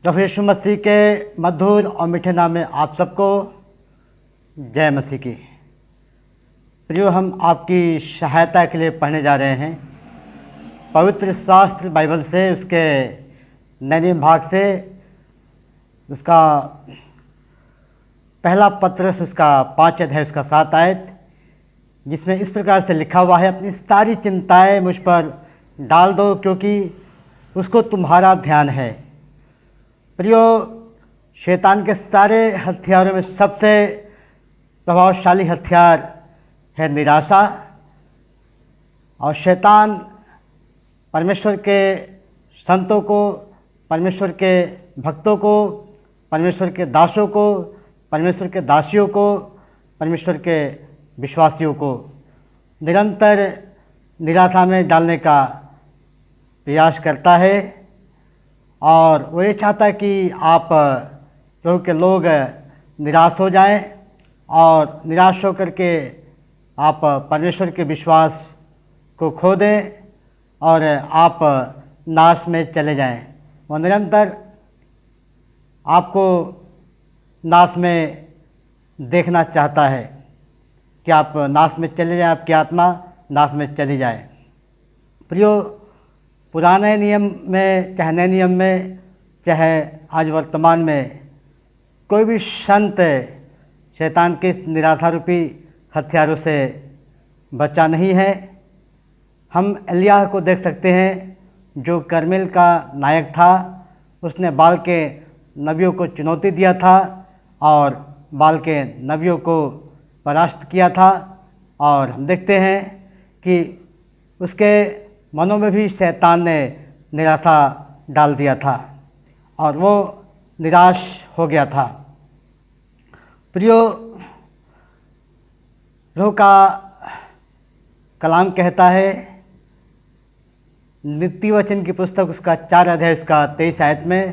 प्रभु यीशु मसीह के मधुर और मीठे नाम में आप सबको जय मसीह की। प्रियो, हम आपकी सहायता के लिए पढ़ने जा रहे हैं पवित्र शास्त्र बाइबल से, उसके नए नियम भाग से, उसका पहला पत्र, उसका 5 अध्याय, उसका 7 आयत, जिसमें इस प्रकार से लिखा हुआ है, अपनी सारी चिंताएं मुझ पर डाल दो क्योंकि उसको तुम्हारा ध्यान है। प्रियो, शैतान के सारे हथियारों में सबसे प्रभावशाली हथियार है निराशा। और शैतान परमेश्वर के संतों को, परमेश्वर के भक्तों को, परमेश्वर के दासों को, परमेश्वर के दासियों को, परमेश्वर के विश्वासियों को निरंतर निराशा में डालने का प्रयास करता है। और वो ये चाहता है कि आप प्रभु के लोग निराश हो जाएं और निराश होकर के आप परमेश्वर के विश्वास को खो दें और आप नाश में चले जाएं। वो निरंतर आपको नाश में देखना चाहता है कि आप नाश में चले जाएं, आपकी आत्मा नाश में चली जाए। प्रियो, पुराने नियम में चाहे नए नियम में चाहे आज वर्तमान में कोई भी संत शैतान के निराशा रूपी हथियारों से बचा नहीं है। हम एलिय्याह को देख सकते हैं जो कर्मेल का नायक था। उसने बाल के नबियों को चुनौती दिया था और बाल के नबियों को परास्त किया था। और हम देखते हैं कि उसके मनों में भी शैतान ने निराशा डाल दिया था और वो निराश हो गया था। प्रियो, रूह का कलाम कहता है नीति वचन की पुस्तक, उसका 4 अध्याय, उसका 23 आयत में,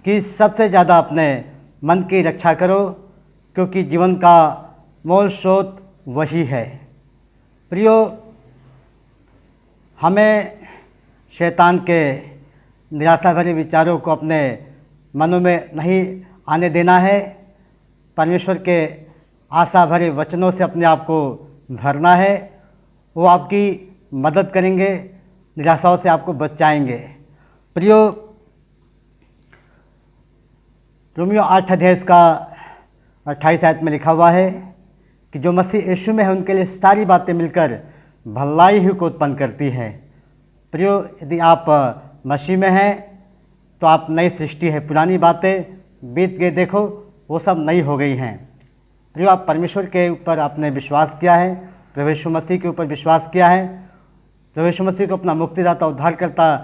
कि सबसे ज़्यादा अपने मन की रक्षा करो क्योंकि जीवन का मूल स्रोत वही है। प्रियो, हमें शैतान के निराशा भरे विचारों को अपने मनों में नहीं आने देना है। परमेश्वर के आशा भरे वचनों से अपने आप को भरना है। वो आपकी मदद करेंगे, निराशाओं से आपको बचाएंगे। प्रियो, रोमियो 8 अध्याय का 28 आयत में लिखा हुआ है कि जो मसीह यीशु में है उनके लिए सारी बातें मिलकर भलाई ही को उत्पन्न करती है। प्रियो, यदि आप मसीह में हैं तो आप नई सृष्टि है, पुरानी बातें बीत गए, देखो वो सब नई हो गई हैं। प्रियो, आप परमेश्वर के ऊपर आपने विश्वास किया है, प्रभु यीशु मसीह के ऊपर विश्वास किया है, प्रभु यीशु मसीह को अपना मुक्तिदाता उद्धारकर्ता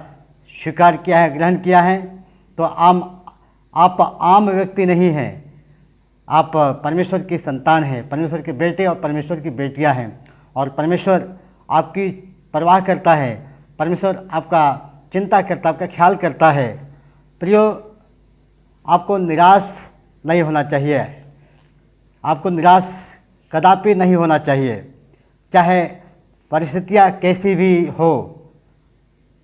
स्वीकार किया है, ग्रहण किया है, तो आप आम व्यक्ति नहीं हैं, आप परमेश्वर की संतान हैं, परमेश्वर के बेटे और परमेश्वर की बेटियां हैं। और परमेश्वर आपकी परवाह करता है, परमेश्वर आपका चिंता करता है, आपका ख्याल करता है। प्रियो, आपको निराश नहीं होना चाहिए, आपको निराश कदापि नहीं होना चाहिए, चाहे परिस्थितियाँ कैसी भी हो।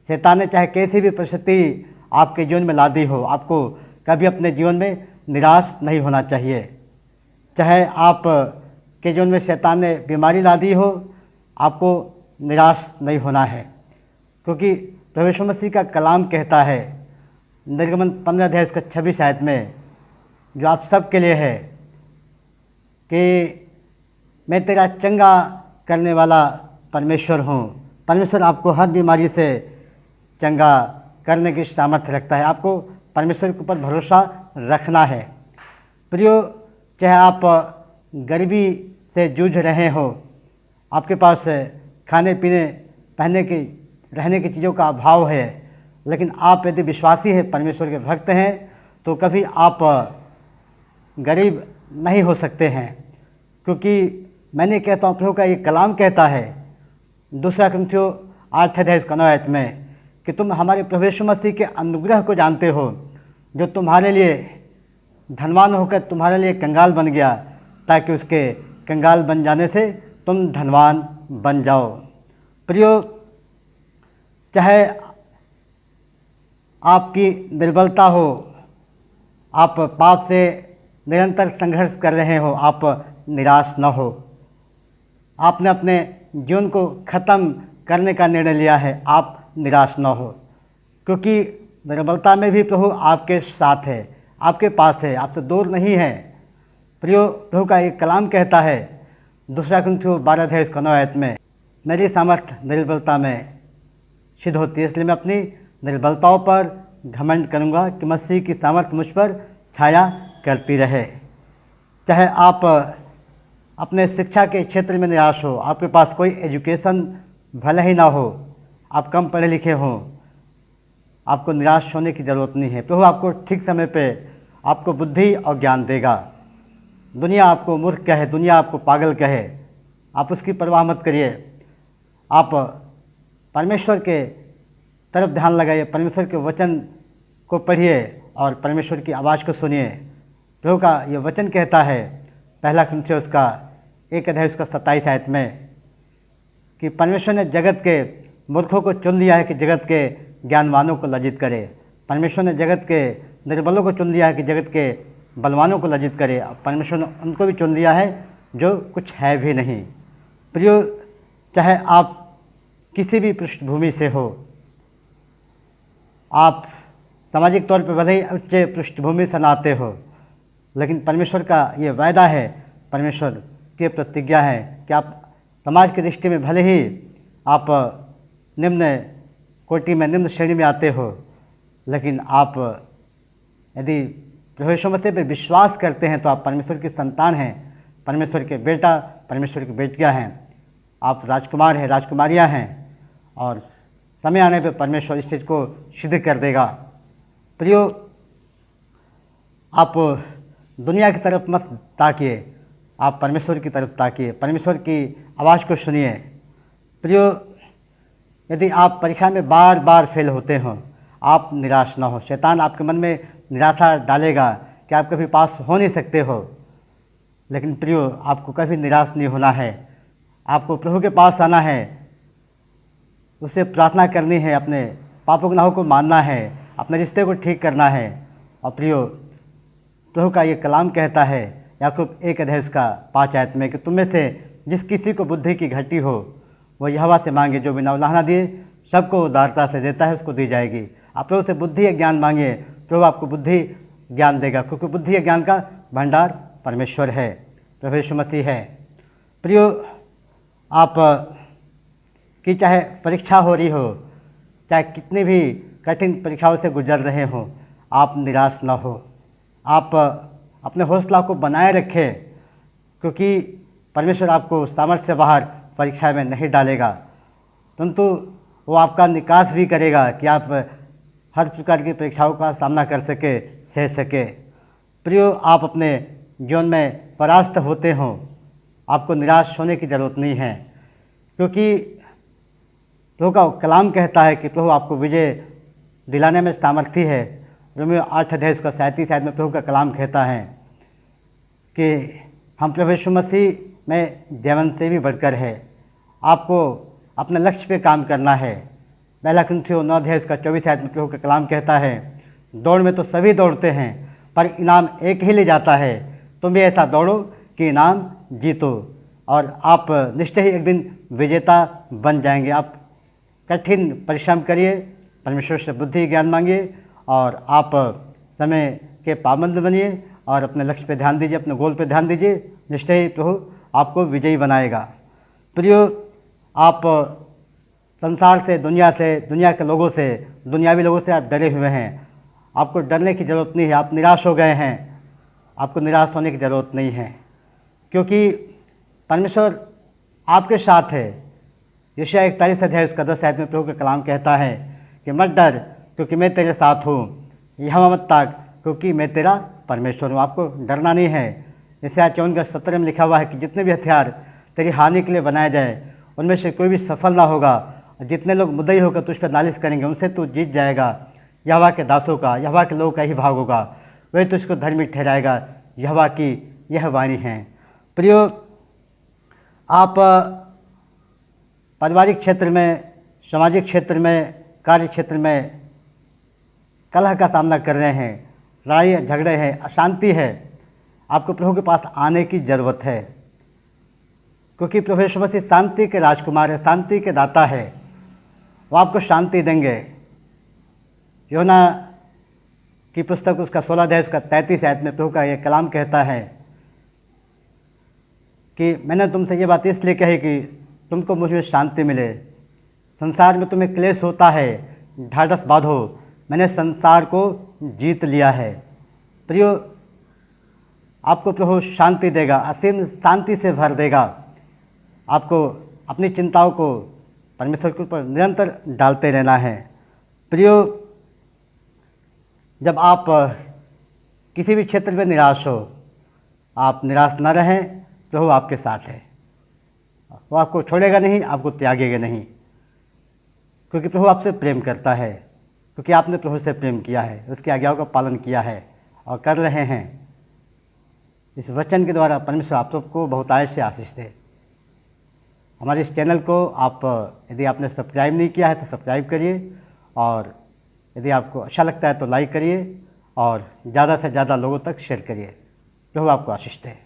शैतान ने चाहे कैसी भी परिस्थिति आपके जीवन में ला दी हो, आपको कभी अपने जीवन में निराश नहीं होना चाहिए। चाहे आप के जीवन में शैतान ने बीमारी ला दी हो, आपको निराश नहीं होना है, क्योंकि प्रभु यीशु मसीह का कलाम कहता है निर्गमन 15 अध्याय उसका 26 आयत में, जो आप सब के लिए है, कि मैं तेरा चंगा करने वाला परमेश्वर हूँ। परमेश्वर आपको हर बीमारी से चंगा करने की सामर्थ्य रखता है। आपको परमेश्वर के ऊपर भरोसा रखना है। प्रियो, चाहे आप गरीबी से जूझ रहे हो, आपके पास खाने पीने, पहनने की, रहने की चीज़ों का अभाव है, लेकिन आप यदि विश्वासी हैं, परमेश्वर के भक्त हैं, तो कभी आप गरीब नहीं हो सकते हैं। क्योंकि मैंने कहता हूँ, प्रभु का ये कलाम कहता है 2 कुरिन्थियों 8 अध्याय 9 आयत में, कि तुम हमारे प्रभु यीशु मसीह के अनुग्रह को जानते हो, जो तुम्हारे लिए धनवान होकर तुम्हारे लिए कंगाल बन गया, ताकि उसके कंगाल बन जाने से तुम धनवान बन जाओ। प्रियो, चाहे आपकी निर्बलता हो, आप पाप से निरंतर संघर्ष कर रहे हो, आप निराश न हो। आपने अपने जीवन को ख़त्म करने का निर्णय लिया है, आप निराश न हो, क्योंकि निर्बलता में भी प्रभु आपके साथ है, आपके पास है, आपसे दूर नहीं है। प्रियो, प्रभु का एक कलाम कहता है 2 कुरिन्थियों 12 में, मेरी सामर्थ निर्बलता में सिद्ध होती है, इसलिए मैं अपनी निर्बलताओं पर घमंड करूँगा कि मसीह की सामर्थ मुझ पर छाया करती रहे। चाहे आप अपने शिक्षा के क्षेत्र में निराश हो, आपके पास कोई एजुकेशन भले ही ना हो, आप कम पढ़े लिखे हों, आपको निराश होने की ज़रूरत नहीं है। प्रभु आपको ठीक समय पे आपको बुद्धि और ज्ञान देगा। दुनिया आपको मूर्ख कहे, दुनिया आपको पागल कहे, आप उसकी परवाह मत करिए। आप परमेश्वर के तरफ ध्यान लगाइए, परमेश्वर के वचन को पढ़िए और परमेश्वर की आवाज़ को सुनिए। प्रभु का ये वचन कहता है 1 कुरिन्थियों उसका 1:27 में कि परमेश्वर ने जगत के मूर्खों को चुन लिया है कि जगत के ज्ञानवानों को लज्जित करे। परमेश्वर ने जगत के निर्बलों को चुन लिया है कि जगत के बलवानों को लज्जित करे। परमेश्वर ने उनको भी चुन लिया है जो कुछ है भी नहीं। प्रियो, चाहे आप किसी भी पृष्ठभूमि से हो, आप सामाजिक तौर पर भले ही उच्च पृष्ठभूमि से आते हो, लेकिन परमेश्वर का ये वायदा है, परमेश्वर की प्रतिज्ञा है कि आप समाज की दृष्टि में भले ही आप निम्न कोटि में, निम्न श्रेणी में आते हो, लेकिन आप यदि प्रभु यीशु मसीह पर विश्वास करते हैं तो आप परमेश्वर की संतान हैं, परमेश्वर के बेटा, परमेश्वर की बेटियां हैं, आप राजकुमार हैं, राजकुमारियां हैं, और समय आने पर परमेश्वर इस चीज़ को सिद्ध कर देगा। प्रियो, आप दुनिया की तरफ मत ताकिए, आप परमेश्वर की तरफ ताकिए, परमेश्वर की आवाज़ को सुनिए। प्रियो, यदि आप परीक्षा में बार बार फेल होते हो, आप निराश ना हो। शैतान आपके मन में निराशा डालेगा कि आप कभी पास हो नहीं सकते हो, लेकिन प्रियो, आपको कभी निराश नहीं होना है। आपको प्रभु के पास आना है, उससे प्रार्थना करनी है, अपने पापों गुनाहों को मानना है, अपने रिश्ते को ठीक करना है। और प्रियो, प्रभु का ये कलाम कहता है याकूब 1:5 में कि तुम में से जिस किसी को बुद्धि की घटी हो वो यहोवा से मांगे, जो बिना उलाहना दिए सबको उदारता से देता है, उसको दी जाएगी। आप प्रभु से बुद्धि या ज्ञान मांगिए, प्रभु आपको बुद्धि ज्ञान देगा, क्योंकि बुद्धि या ज्ञान का भंडार परमेश्वर है, प्रभु यीशु मसीह है। प्रियो, आप की चाहे परीक्षा हो रही हो, चाहे कितनी भी कठिन परीक्षाओं से गुजर रहे हो, आप निराश न हो। आप अपने हौसला को बनाए रखें, क्योंकि परमेश्वर आपको सामर्थ्य से बाहर परीक्षा में नहीं डालेगा, परंतु वो आपका निकास भी करेगा कि आप हर प्रकार की परीक्षाओं का सामना कर सके, सह सके। प्रियो, आप अपने जीवन में परास्त होते हो, आपको निराश होने की ज़रूरत नहीं है, क्योंकि प्रभु का कलाम कहता है कि प्रभु आपको विजय दिलाने में सामर्थ्य है। रोमियो 8:37 में प्रभु का कलाम कहता है कि हम प्रभु यीशु मसीह में जीवन से भी बढ़कर है। आपको अपने लक्ष्य पे काम करना है। 1 कुरिन्थियों 9:24 में प्रभु का कलाम कहता है, दौड़ में तो सभी दौड़ते हैं पर इनाम एक ही ले जाता है, तुम भी ऐसा दौड़ो कि इनाम जीतो, और आप निश्चय ही एक दिन विजेता बन जाएंगे। आप कठिन परिश्रम करिए, परमेश्वर से बुद्धि ज्ञान मांगिए, और आप समय के पाबंद बनिए और अपने लक्ष्य पे ध्यान दीजिए, अपने गोल पे ध्यान दीजिए। निश्चय ही प्रभु आपको विजयी बनाएगा। प्रियो, आप संसार से, दुनिया के लोगों से, दुनियावी लोगों से आप डरे हुए हैं। आपको डरने की ज़रूरत नहीं है। आप निराश हो गए हैं, आपको निराश होने की ज़रूरत नहीं है, क्योंकि परमेश्वर आपके साथ है। यशायाह 41:10 में प्रभु का कलाम कहता है कि मत डर, क्योंकि मैं तेरे साथ हूँ, यहोवा मत ताक, क्योंकि मैं तेरा परमेश्वर हूँ। आपको डरना नहीं है। यशायाह 54:17 में लिखा हुआ है कि जितने भी हथियार तेरी हानि के लिए बनाए जाए, उनमें से कोई भी सफल ना होगा। जितने लोग मुद्दई होकर तुझ पर नालिश करेंगे, उनसे तू जीत जाएगा। यहोवा के दासों का, यहोवा के लोगों का ही भाग होगा, वही तुझको धर्मी ठहराएगा। यहोवा की यह वाणी है। प्रियो, आप पारिवारिक क्षेत्र में, सामाजिक क्षेत्र में, कार्य क्षेत्र में कलह का सामना कर रहे हैं, लड़ाई झगड़े हैं, अशांति है, आपको प्रभु के पास आने की ज़रूरत है, क्योंकि प्रभु यीशु मसीह शांति के राजकुमार है, शांति के दाता है। वो आपको शांति देंगे। यूहन्ना की पुस्तक उसका 16 अध्याय उसका 33 आयत में प्रभु का ये कलाम कहता है कि मैंने तुमसे ये बात इसलिए कही कि तुमको मुझ में शांति मिले। संसार में तुम्हें क्लेश होता है, ढाढ़स बांधो, मैंने संसार को जीत लिया है। प्रियो, आपको प्रभु शांति देगा, असीम शांति से भर देगा। आपको अपनी चिंताओं को परमेश्वर के ऊपर निरंतर डालते रहना है। प्रियो, जब आप किसी भी क्षेत्र में निराश हो, आप निराश न रहें, प्रभु आपके साथ है। वो आपको छोड़ेगा नहीं, आपको त्यागेगा नहीं, क्योंकि प्रभु आपसे प्रेम करता है, क्योंकि आपने प्रभु से प्रेम किया है, उसकी आज्ञाओं का पालन किया है और कर रहे हैं। इस वचन के द्वारा परमेश्वर आप सबको बहुतायत से आशीष दे। हमारे इस चैनल को आप यदि आपने सब्सक्राइब नहीं किया है तो सब्सक्राइब करिए, और यदि आपको अच्छा लगता है तो लाइक करिए और ज़्यादा से ज़्यादा लोगों तक शेयर करिए। प्रभु आपको आशीष दे।